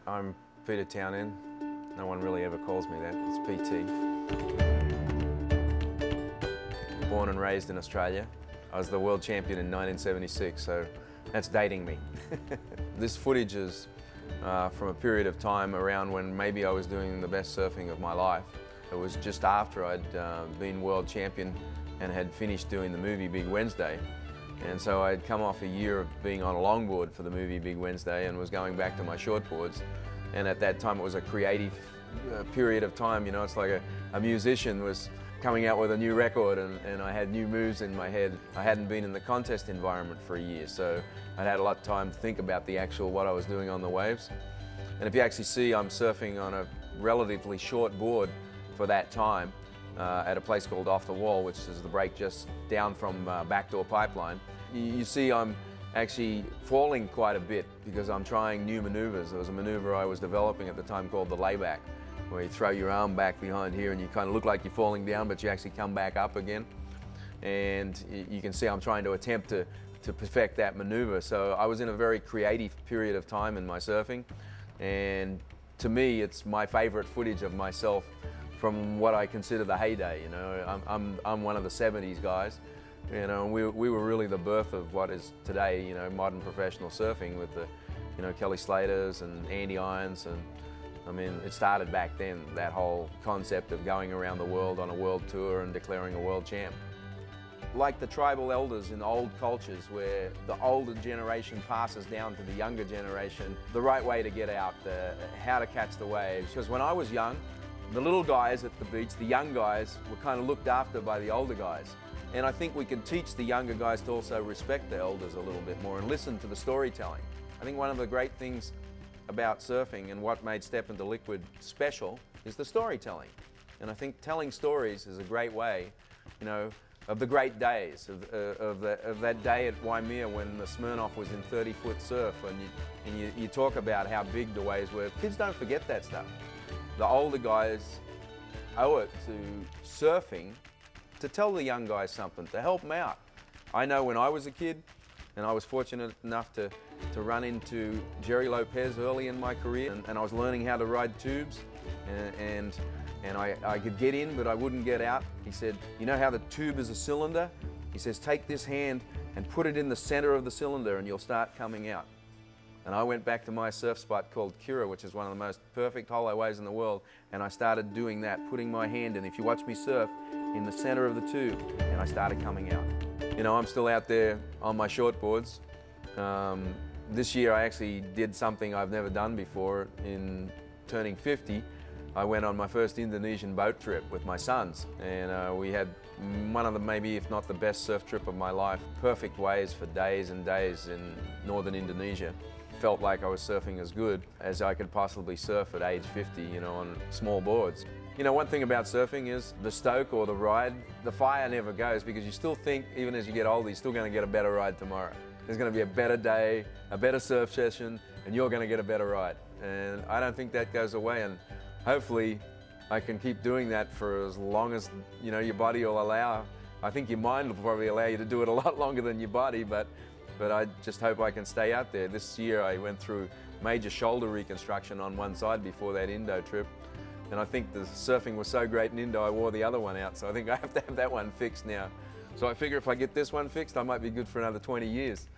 I'm Peter Townend. No one really ever calls me that. It's PT. Born and raised in Australia. I was the world champion in 1976, so that's dating me. This footage is from a period of time around when maybe I was doing the best surfing of my life. It was just after I'd been world champion and had finished doing the movie Big Wednesday. And so I'd come off a year of being on a longboard for the movie Big Wednesday and was going back to my shortboards. And at that time it was a creative period of time, you know, it's like a musician was coming out with a new record and I had new moves in my head. I hadn't been in the contest environment for a year, so I'd had a lot of time to think about the actual what I was doing on the waves. And if you actually see, I'm surfing on a relatively short board for that time at a place called Off the Wall, which is the break just down from Backdoor Pipeline. You see I'm actually falling quite a bit because I'm trying new maneuvers. There was a maneuver I was developing at the time called the layback, where you throw your arm back behind here and you kind of look like you're falling down, but you actually come back up again. And you can see I'm trying to attempt to perfect that maneuver. So I was in a very creative period of time in my surfing, and to me it's my favorite footage of myself from what I consider the heyday. You know, I'm one of the 70s guys. You know, we were really the birth of what is today, you know, modern professional surfing with the, you know, Kelly Slaters and Andy Irons, and I mean, it started back then, that whole concept of going around the world on a world tour and declaring a world champ. Like the tribal elders in old cultures where the older generation passes down to the younger generation, the right way to get out, how to catch the waves. Because when I was young, the little guys at the beach, the young guys, were kind of looked after by the older guys. And I think we can teach the younger guys to also respect the elders a little bit more and listen to the storytelling. I think one of the great things about surfing and what made Step Into Liquid special is the storytelling. And I think telling stories is a great way, you know, of the great days, of that day at Waimea when the Smirnoff was in 30-foot surf, and you talk about how big the waves were. Kids don't forget that stuff. The older guys owe it to surfing to tell the young guys something, to help them out. I know when I was a kid, and I was fortunate enough to run into Jerry Lopez early in my career, and I was learning how to ride tubes, and I could get in, but I wouldn't get out. He said, you know how the tube is a cylinder? He says, take this hand and put it in the center of the cylinder and you'll start coming out. And I went back to my surf spot called Kira, which is one of the most perfect hollow waves in the world, and I started doing that, putting my hand in, if you watch me surf, in the center of the tube, and I started coming out. You know, I'm still out there on my shortboards. This year I actually did something I've never done before. In turning 50, I went on my first Indonesian boat trip with my sons, and we had one of the, maybe if not the best surf trip of my life. Perfect waves for days and days in northern Indonesia. Felt like I was surfing as good as I could possibly surf at age 50, you know, on small boards. You know, one thing about surfing is the stoke or the ride, the fire never goes, because you still think, even as you get older, you're still going to get a better ride tomorrow. There's going to be a better day, a better surf session, and you're going to get a better ride. And I don't think that goes away, and hopefully I can keep doing that for as long as, you know, your body will allow. I think your mind will probably allow you to do it a lot longer than your body, but I just hope I can stay out there. This year I went through major shoulder reconstruction on one side before that Indo trip, and I think the surfing was so great in Indo I wore the other one out, so I think I have to have that one fixed now. So I figure if I get this one fixed, I might be good for another 20 years.